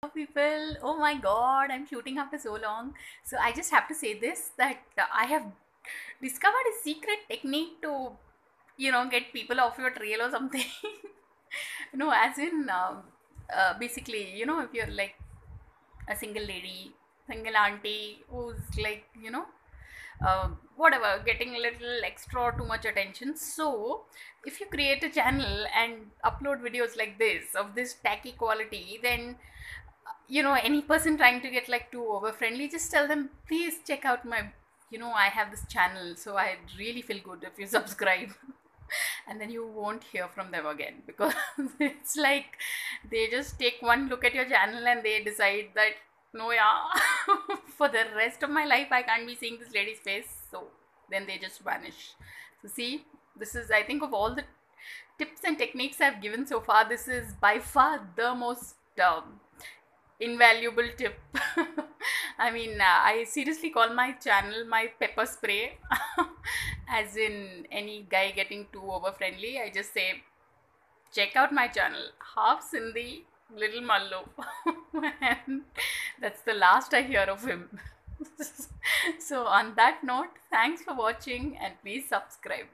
People, oh my god, I'm shooting after so long. So I just have to say this, that I have discovered a secret technique to, get people off your trail or something. No, as in, basically, if you're like a single lady, single auntie who's like, whatever, getting a little extra or too much attention. So, if you create a channel and upload videos like this of this tacky quality, then any person trying to get like too over friendly, just tell them, please check out my, I have this channel, so I really feel good if you subscribe. And then you won't hear from them again, because it's like they just take one look at your channel and they decide that, no, yeah, for the rest of my life I can't be seeing this lady's face. So then they just vanish. So see, this is, I think, of all the tips and techniques I've given so far, this is by far the most invaluable tip. I mean, I seriously call my channel my pepper spray. As in, any guy getting too over friendly, I just say, check out my channel, Half Sindhi Little Mallu. And that's the last I hear of him. So, on that note, thanks for watching and please subscribe.